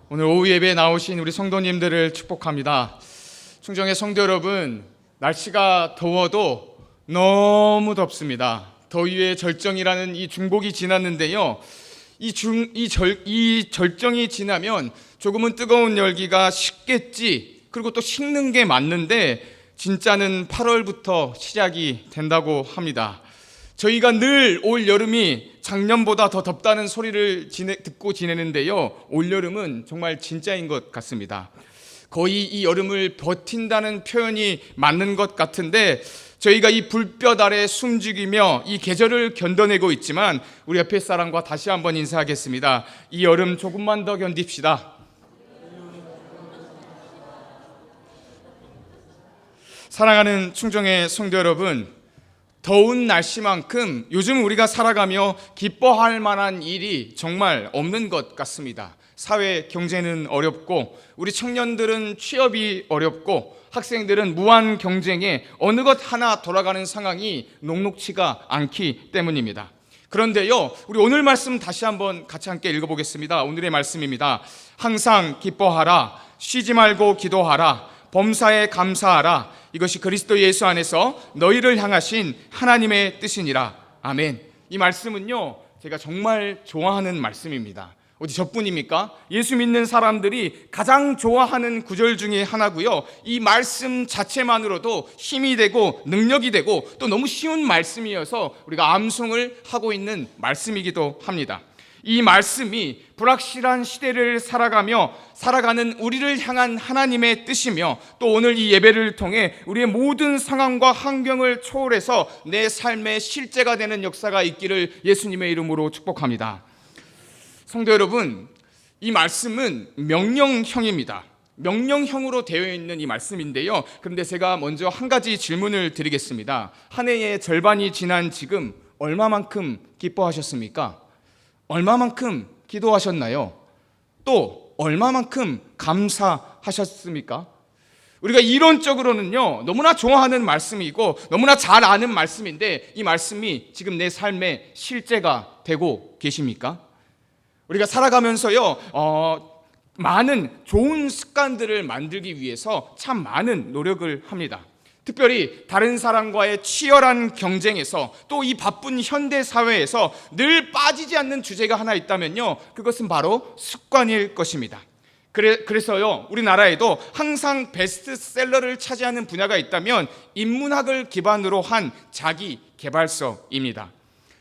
오늘 오후 예배에 나오신 우리 성도님들을 축복합니다. 충정의 성도 여러분, 날씨가 더워도 너무 덥습니다. 더위의 절정이라는 이 중복이 지났는데요, 이 절정이 지나면 조금은 뜨거운 열기가 식겠지, 그리고 또 식는 게 맞는데 진짜는 8월부터 시작이 된다고 합니다. 저희가 늘 올 여름이 작년보다 더 덥다는 소리를 듣고 지내는데요, 올 여름은 정말 진짜인 것 같습니다. 거의 이 여름을 버틴다는 표현이 맞는 것 같은데, 저희가 이 불볕 아래 숨죽이며 이 계절을 견뎌내고 있지만 우리 옆에 사람과 다시 한번 인사하겠습니다. 이 여름 조금만 더 견딥시다. 사랑하는 충정의 성도 여러분, 더운 날씨만큼 요즘 우리가 살아가며 기뻐할 만한 일이 정말 없는 것 같습니다. 사회 경제는 어렵고, 우리 청년들은 취업이 어렵고, 학생들은 무한 경쟁에 어느 것 하나 돌아가는 상황이 녹록치가 않기 때문입니다. 그런데요, 우리 오늘 말씀 다시 한번 같이 함께 읽어보겠습니다. 오늘의 말씀입니다. 항상 기뻐하라, 쉬지 말고 기도하라, 범사에 감사하라. 이것이 그리스도 예수 안에서 너희를 향하신 하나님의 뜻이니라. 아멘. 이 말씀은요, 제가 정말 좋아하는 말씀입니다. 어디 저뿐입니까? 예수 믿는 사람들이 가장 좋아하는 구절 중에 하나고요, 이 말씀 자체만으로도 힘이 되고 능력이 되고 또 너무 쉬운 말씀이어서 우리가 암송을 하고 있는 말씀이기도 합니다. 이 말씀이 불확실한 시대를 살아가는 우리를 향한 하나님의 뜻이며, 또 오늘 이 예배를 통해 우리의 모든 상황과 환경을 초월해서 내 삶의 실제가 되는 역사가 있기를 예수님의 이름으로 축복합니다. 성도 여러분, 이 말씀은 명령형입니다. 명령형으로 되어 있는 이 말씀인데요, 그런데 제가 먼저 한 가지 질문을 드리겠습니다. 한 해의 절반이 지난 지금 얼마만큼 기뻐하셨습니까? 얼마만큼 기도하셨나요? 또 얼마만큼 감사하셨습니까? 우리가 이론적으로는요, 너무나 좋아하는 말씀이고 너무나 잘 아는 말씀인데, 이 말씀이 지금 내 삶의 실제가 되고 계십니까? 우리가 살아가면서요, 많은 좋은 습관들을 만들기 위해서 참 많은 노력을 합니다. 특별히 다른 사람과의 치열한 경쟁에서, 또 이 바쁜 현대 사회에서 늘 빠지지 않는 주제가 하나 있다면요, 그것은 바로 습관일 것입니다. 그래서요, 우리나라에도 항상 베스트셀러를 차지하는 분야가 있다면 인문학을 기반으로 한 자기 개발서입니다.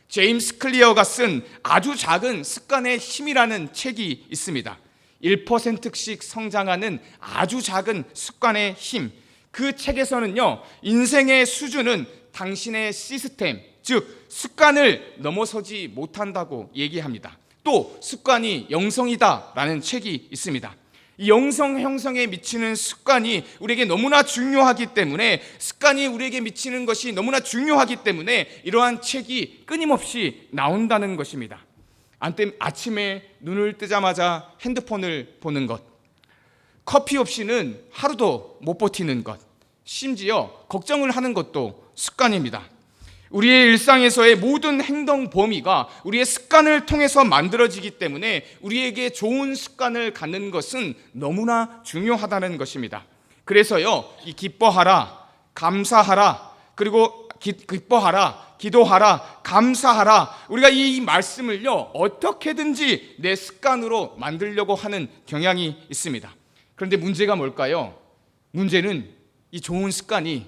제임스 클리어가 쓴 아주 작은 습관의 힘이라는 책이 있습니다. 1%씩 성장하는 아주 작은 습관의 힘. 그 책에서는요, 인생의 수준은 당신의 시스템, 즉 습관을 넘어서지 못한다고 얘기합니다. 또 습관이 영성이다라는 책이 있습니다. 이 영성 형성에 미치는 습관이 우리에게 너무나 중요하기 때문에, 습관이 우리에게 미치는 것이 너무나 중요하기 때문에 이러한 책이 끊임없이 나온다는 것입니다. 아침에 눈을 뜨자마자 핸드폰을 보는 것, 커피 없이는 하루도 못 버티는 것, 심지어 걱정을 하는 것도 습관입니다. 우리의 일상에서의 모든 행동 범위가 우리의 습관을 통해서 만들어지기 때문에 우리에게 좋은 습관을 갖는 것은 너무나 중요하다는 것입니다. 그래서요, 이 기뻐하라, 감사하라, 그리고 기뻐하라, 기도하라, 감사하라, 우리가 이 말씀을요, 어떻게든지 내 습관으로 만들려고 하는 경향이 있습니다. 그런데 문제가 뭘까요? 문제는 이 좋은 습관이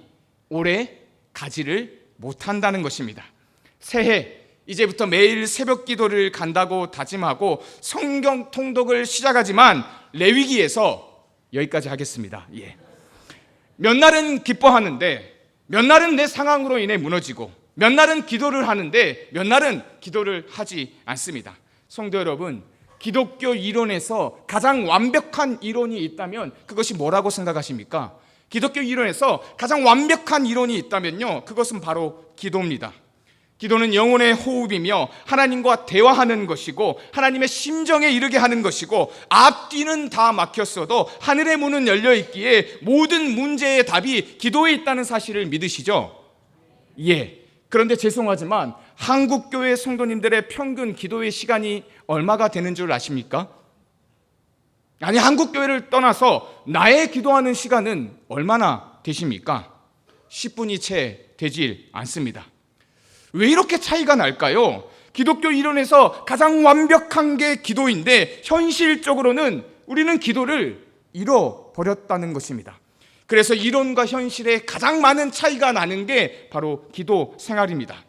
오래 가지를 못한다는 것입니다. 새해 이제부터 매일 새벽 기도를 간다고 다짐하고 성경 통독을 시작하지만 레위기에서 여기까지 하겠습니다. 몇 날은 기뻐하는데 몇 날은 내 상황으로 인해 무너지고, 몇 날은 기도를 하는데 몇 날은 기도를 하지 않습니다. 성도 여러분, 기독교 이론에서 가장 완벽한 이론이 있다면 그것이 뭐라고 생각하십니까? 기독교 이론에서 가장 완벽한 이론이 있다면요, 그것은 바로 기도입니다. 기도는 영혼의 호흡이며 하나님과 대화하는 것이고 하나님의 심정에 이르게 하는 것이고, 앞뒤는 다 막혔어도 하늘의 문은 열려 있기에 모든 문제의 답이 기도에 있다는 사실을 믿으시죠? 그런데 죄송하지만 한국교회 성도님들의 평균 기도의 시간이 얼마가 되는 줄 아십니까? 아니, 한국교회를 떠나서 나의 기도하는 시간은 얼마나 되십니까? 10분이 채 되질 않습니다. 왜 이렇게 차이가 날까요? 기독교 이론에서 가장 완벽한 게 기도인데 현실적으로는 우리는 기도를 잃어버렸다는 것입니다. 그래서 이론과 현실에 가장 많은 차이가 나는 게 바로 기도 생활입니다.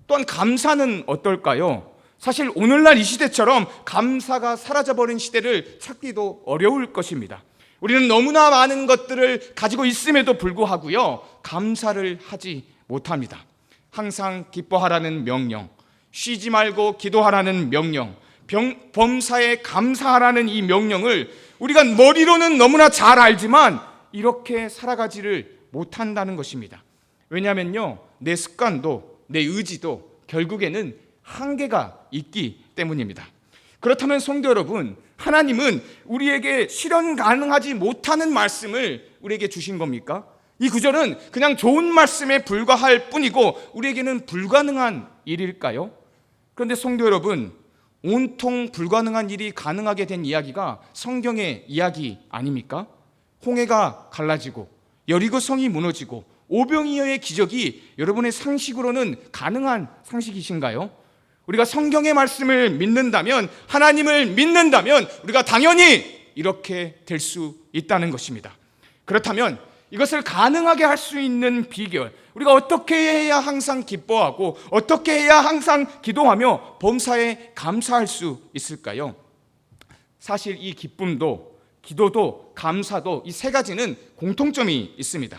또한 감사는 어떨까요? 사실 오늘날 이 시대처럼 감사가 사라져버린 시대를 찾기도 어려울 것입니다. 우리는 너무나 많은 것들을 가지고 있음에도 불구하고요, 감사를 하지 못합니다. 항상 기뻐하라는 명령, 쉬지 말고 기도하라는 명령, 범사에 감사하라는 이 명령을 우리가 머리로는 너무나 잘 알지만 이렇게 살아가지를 못한다는 것입니다. 왜냐하면요, 내 습관도 내 의지도 결국에는 한계가 있기 때문입니다. 그렇다면 성도 여러분, 하나님은 우리에게 실현 가능하지 못하는 말씀을 우리에게 주신 겁니까? 이 구절은 그냥 좋은 말씀에 불과할 뿐이고 우리에게는 불가능한 일일까요? 그런데 성도 여러분, 온통 불가능한 일이 가능하게 된 이야기가 성경의 이야기 아닙니까? 홍해가 갈라지고 여리고 성이 무너지고 오병이어의 기적이 여러분의 상식으로는 가능한 상식이신가요? 우리가 성경의 말씀을 믿는다면, 하나님을 믿는다면 우리가 당연히 이렇게 될 수 있다는 것입니다. 그렇다면 이것을 가능하게 할 수 있는 비결, 우리가 어떻게 해야 항상 기뻐하고 어떻게 해야 항상 기도하며 범사에 감사할 수 있을까요? 사실 이 기쁨도 기도도 감사도 이 세 가지는 공통점이 있습니다.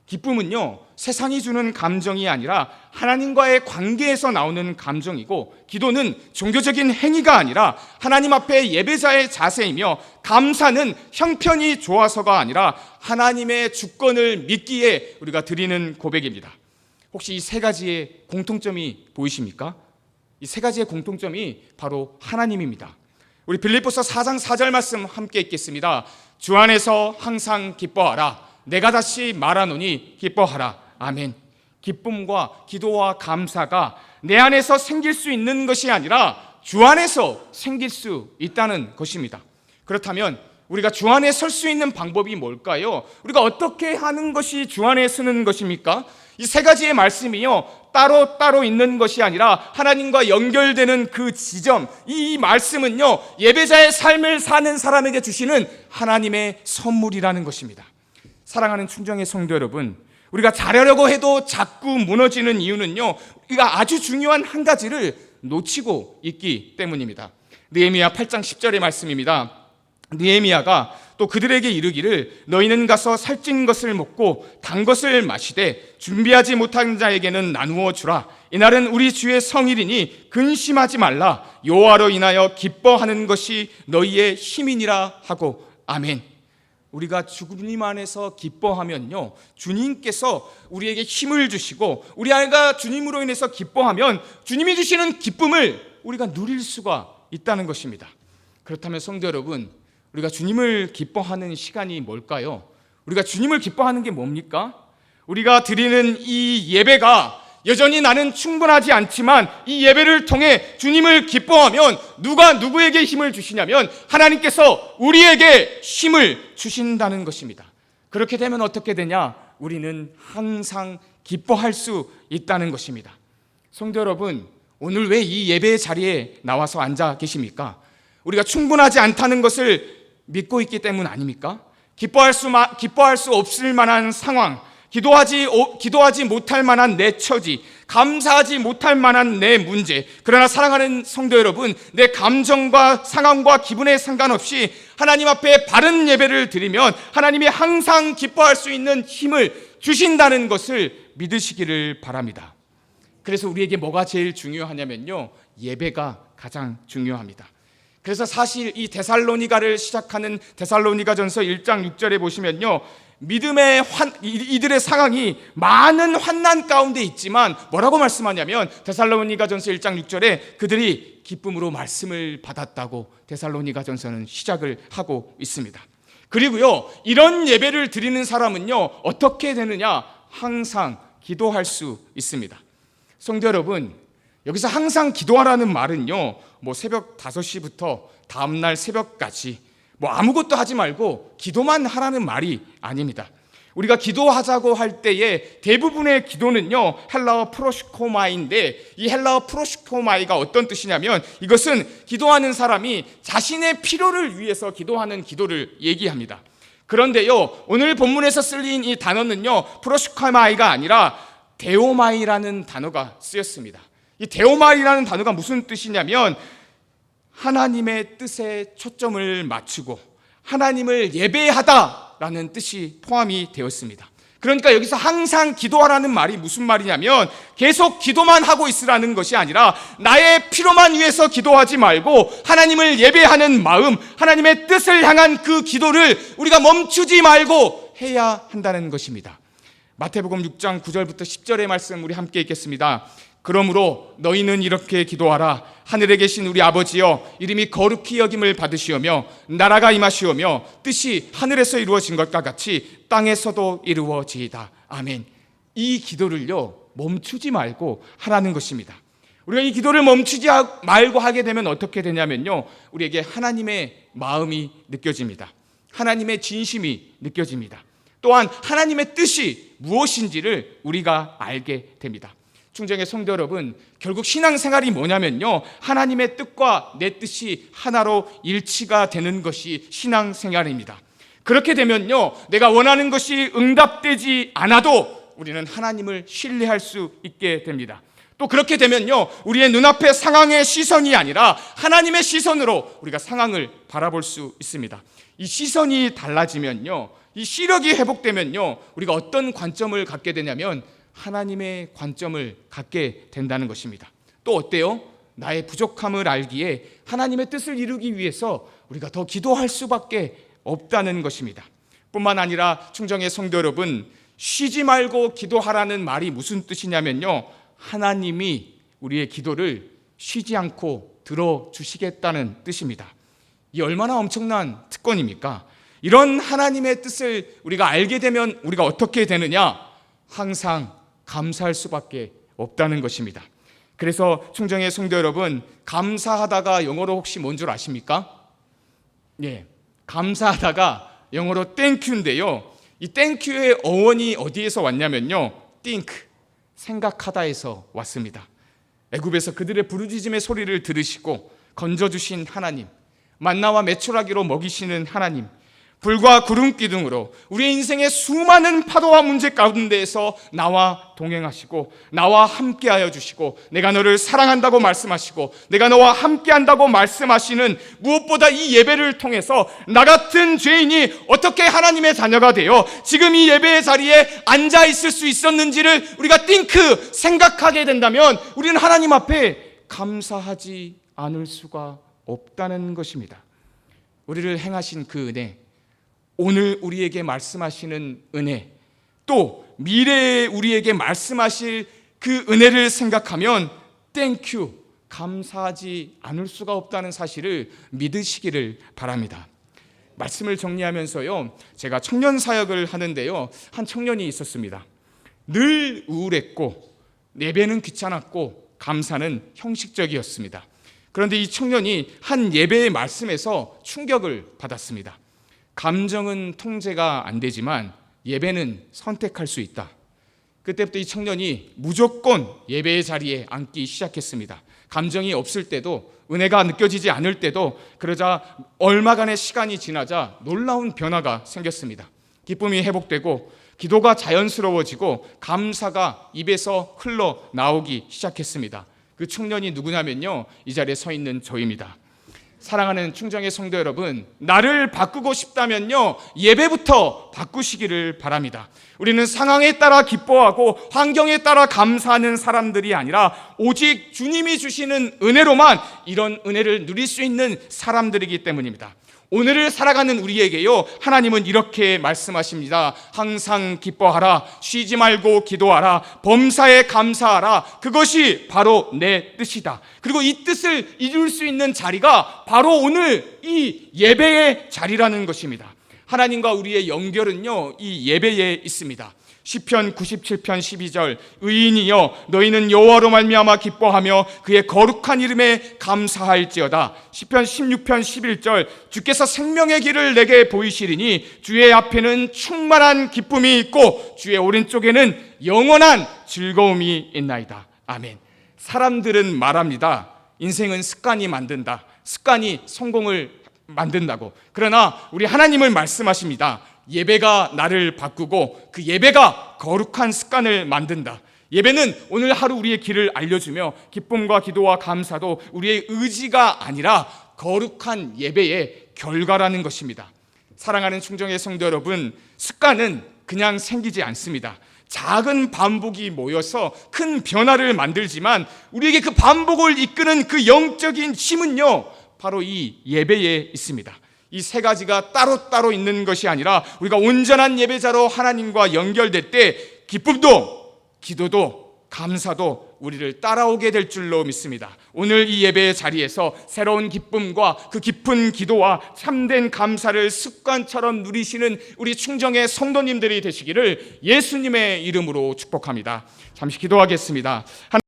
기쁨은요, 세상이 주는 감정이 아니라 하나님과의 관계에서 나오는 감정이고, 기도는 종교적인 행위가 아니라 하나님 앞에 예배자의 자세이며, 감사는 형편이 좋아서가 아니라 하나님의 주권을 믿기에 우리가 드리는 고백입니다. 혹시 이 세 가지의 공통점이 보이십니까? 이 세 가지의 공통점이 바로 하나님입니다. 우리 빌립보서 4장 4절 말씀 함께 읽겠습니다. 주 안에서 항상 기뻐하라. 내가 다시 말하노니 기뻐하라. 아멘. 기쁨과 기도와 감사가 내 안에서 생길 수 있는 것이 아니라 주 안에서 생길 수 있다는 것입니다. 그렇다면 우리가 주 안에 설 수 있는 방법이 뭘까요? 우리가 어떻게 하는 것이 주 안에 서는 것입니까? 이 세 가지의 말씀이요, 따로 있는 것이 아니라 하나님과 연결되는 그 지점, 이 말씀은요, 예배자의 삶을 사는 사람에게 주시는 하나님의 선물이라는 것입니다. 사랑하는 충정의 성도 여러분, 우리가 잘하려고 해도 자꾸 무너지는 이유는요, 우리가 아주 중요한 한 가지를 놓치고 있기 때문입니다. 느헤미야 8장 10절의 말씀입니다. 느헤미야가 또 그들에게 이르기를 너희는 가서 살찐 것을 먹고 단 것을 마시되 준비하지 못한 자에게는 나누어 주라. 이날은 우리 주의 성일이니 근심하지 말라. 여호와로 인하여 기뻐하는 것이 너희의 힘이니라 하고. 아멘. 우리가 주님 안에서 기뻐하면요, 주님께서 우리에게 힘을 주시고 우리 아이가 주님으로 인해서 기뻐하면 주님이 주시는 기쁨을 우리가 누릴 수가 있다는 것입니다. 그렇다면 성도 여러분, 우리가 주님을 기뻐하는 시간이 뭘까요? 우리가 주님을 기뻐하는 게 뭡니까? 우리가 드리는 이 예배가 여전히 나는 충분하지 않지만 이 예배를 통해 주님을 기뻐하면 누가 누구에게 힘을 주시냐면 하나님께서 우리에게 힘을 주신다는 것입니다. 그렇게 되면 어떻게 되냐? 우리는 항상 기뻐할 수 있다는 것입니다. 성도 여러분, 오늘 왜 이 예배의 자리에 나와서 앉아 계십니까? 우리가 충분하지 않다는 것을 믿고 있기 때문 아닙니까? 기뻐할 수 없을 만한 상황, 기도하지 못할 만한 내 처지, 감사하지 못할 만한 내 문제. 그러나 사랑하는 성도 여러분, 내 감정과 상황과 기분에 상관없이 하나님 앞에 바른 예배를 드리면 하나님이 항상 기뻐할 수 있는 힘을 주신다는 것을 믿으시기를 바랍니다. 그래서 우리에게 뭐가 제일 중요하냐면요, 예배가 가장 중요합니다. 그래서 사실 이 데살로니가를 시작하는 데살로니가전서 1장 6절에 보시면요, 믿음의 이들의 상황이 많은 환난 가운데 있지만 뭐라고 말씀하냐면 데살로니가전서 1장 6절에 그들이 기쁨으로 말씀을 받았다고 데살로니가전서는 시작을 하고 있습니다. 그리고요, 이런 예배를 드리는 사람은요, 어떻게 되느냐? 항상 기도할 수 있습니다. 성도 여러분, 여기서 항상 기도하라는 말은요, 뭐 새벽 5시부터 다음날 새벽까지 뭐 아무것도 하지 말고 기도만 하라는 말이 아닙니다. 우리가 기도하자고 할 때에 대부분의 기도는요, 헬라어 프로시코마이인데, 이 헬라어 프로시코마이가 어떤 뜻이냐면 이것은 기도하는 사람이 자신의 필요를 위해서 기도하는 기도를 얘기합니다. 그런데요, 오늘 본문에서 쓰인 이 단어는요, 프로시코마이가 아니라 데오마이라는 단어가 쓰였습니다. 이 데오마이라는 단어가 무슨 뜻이냐면 하나님의 뜻에 초점을 맞추고 하나님을 예배하다라는 뜻이 포함이 되었습니다. 그러니까 여기서 항상 기도하라는 말이 무슨 말이냐면 계속 기도만 하고 있으라는 것이 아니라 나의 필요만 위해서 기도하지 말고 하나님을 예배하는 마음, 하나님의 뜻을 향한 그 기도를 우리가 멈추지 말고 해야 한다는 것입니다. 마태복음 6장 9절부터 10절의 말씀 우리 함께 읽겠습니다. 그러므로 너희는 이렇게 기도하라. 하늘에 계신 우리 아버지여, 이름이 거룩히 여김을 받으시오며 나라가 임하시오며 뜻이 하늘에서 이루어진 것과 같이 땅에서도 이루어지이다. 아멘. 이 기도를요, 멈추지 말고 하라는 것입니다. 우리가 이 기도를 멈추지 말고 하게 되면 어떻게 되냐면요, 우리에게 하나님의 마음이 느껴집니다. 하나님의 진심이 느껴집니다. 또한 하나님의 뜻이 무엇인지를 우리가 알게 됩니다. 충정의 성도 여러분, 결국 신앙생활이 뭐냐면요, 하나님의 뜻과 내 뜻이 하나로 일치가 되는 것이 신앙생활입니다. 그렇게 되면요, 내가 원하는 것이 응답되지 않아도 우리는 하나님을 신뢰할 수 있게 됩니다. 또 그렇게 되면요, 우리의 눈앞의 상황의 시선이 아니라 하나님의 시선으로 우리가 상황을 바라볼 수 있습니다. 이 시선이 달라지면요, 이 시력이 회복되면요, 우리가 어떤 관점을 갖게 되냐면 하나님의 관점을 갖게 된다는 것입니다. 또 어때요? 나의 부족함을 알기에 하나님의 뜻을 이루기 위해서 우리가 더 기도할 수밖에 없다는 것입니다. 뿐만 아니라 충정의 성도 여러분, 쉬지 말고 기도하라는 말이 무슨 뜻이냐면요, 하나님이 우리의 기도를 쉬지 않고 들어주시겠다는 뜻입니다. 이 얼마나 엄청난 특권입니까? 이런 하나님의 뜻을 우리가 알게 되면 우리가 어떻게 되느냐? 항상 감사할 수밖에 없다는 것입니다. 그래서 충정의 성도 여러분, 감사하다가 영어로 혹시 뭔 줄 아십니까? 예, 감사하다가 영어로 땡큐인데요, 이 땡큐의 어원이 어디에서 왔냐면요, think, 생각하다에서 왔습니다. 애굽에서 그들의 부르짖음의 소리를 들으시고 건져주신 하나님, 만나와 메추라기로 먹이시는 하나님, 불과 구름 기둥으로 우리의 인생의 수많은 파도와 문제 가운데에서 나와 동행하시고 나와 함께하여 주시고 내가 너를 사랑한다고 말씀하시고 내가 너와 함께한다고 말씀하시는, 무엇보다 이 예배를 통해서 나 같은 죄인이 어떻게 하나님의 자녀가 되어 지금 이 예배의 자리에 앉아 있을 수 있었는지를 우리가 띵크 생각하게 된다면 우리는 하나님 앞에 감사하지 않을 수가 없다는 것입니다. 우리를 행하신 그 은혜, 오늘 우리에게 말씀하시는 은혜, 또 미래에 우리에게 말씀하실 그 은혜를 생각하면 땡큐, 감사하지 않을 수가 없다는 사실을 믿으시기를 바랍니다. 말씀을 정리하면서요, 제가 청년 사역을 하는데요, 한 청년이 있었습니다. 늘 우울했고 예배는 귀찮았고 감사는 형식적이었습니다. 그런데 이 청년이 한 예배의 말씀에서 충격을 받았습니다. 감정은 통제가 안 되지만 예배는 선택할 수 있다. 그때부터 이 청년이 무조건 예배의 자리에 앉기 시작했습니다. 감정이 없을 때도, 은혜가 느껴지지 않을 때도. 그러자 얼마간의 시간이 지나자 놀라운 변화가 생겼습니다. 기쁨이 회복되고 기도가 자연스러워지고 감사가 입에서 흘러나오기 시작했습니다. 그 청년이 누구냐면요, 이 자리에 서 있는 저입니다. 사랑하는 충정의 성도 여러분, 나를 바꾸고 싶다면요, 예배부터 바꾸시기를 바랍니다. 우리는 상황에 따라 기뻐하고 환경에 따라 감사하는 사람들이 아니라 오직 주님이 주시는 은혜로만 이런 은혜를 누릴 수 있는 사람들이기 때문입니다. 오늘을 살아가는 우리에게요, 하나님은 이렇게 말씀하십니다. 항상 기뻐하라, 쉬지 말고 기도하라, 범사에 감사하라. 그것이 바로 내 뜻이다. 그리고 이 뜻을 이룰 수 있는 자리가 바로 오늘 이 예배의 자리라는 것입니다. 하나님과 우리의 연결은요, 이 예배에 있습니다. 시편 97편 12절 의인이여 너희는 여호와로 말미암아 기뻐하며 그의 거룩한 이름에 감사할지어다. 시편 16편 11절 주께서 생명의 길을 내게 보이시리니 주의 앞에는 충만한 기쁨이 있고 주의 오른쪽에는 영원한 즐거움이 있나이다. 아멘. 사람들은 말합니다. 인생은 습관이 만든다. 습관이 성공을 만든다고. 그러나 우리 하나님을 말씀하십니다. 예배가 나를 바꾸고 그 예배가 거룩한 습관을 만든다. 예배는 오늘 하루 우리의 길을 알려주며 기쁨과 기도와 감사도 우리의 의지가 아니라 거룩한 예배의 결과라는 것입니다. 사랑하는 충정의 성도 여러분, 습관은 그냥 생기지 않습니다. 작은 반복이 모여서 큰 변화를 만들지만 우리에게 그 반복을 이끄는 그 영적인 힘은요, 바로 이 예배에 있습니다. 이 세 가지가 따로따로 있는 것이 아니라 우리가 온전한 예배자로 하나님과 연결될 때 기쁨도 기도도 감사도 우리를 따라오게 될 줄로 믿습니다. 오늘 이 예배의 자리에서 새로운 기쁨과 그 깊은 기도와 참된 감사를 습관처럼 누리시는 우리 충정의 성도님들이 되시기를 예수님의 이름으로 축복합니다. 잠시 기도하겠습니다.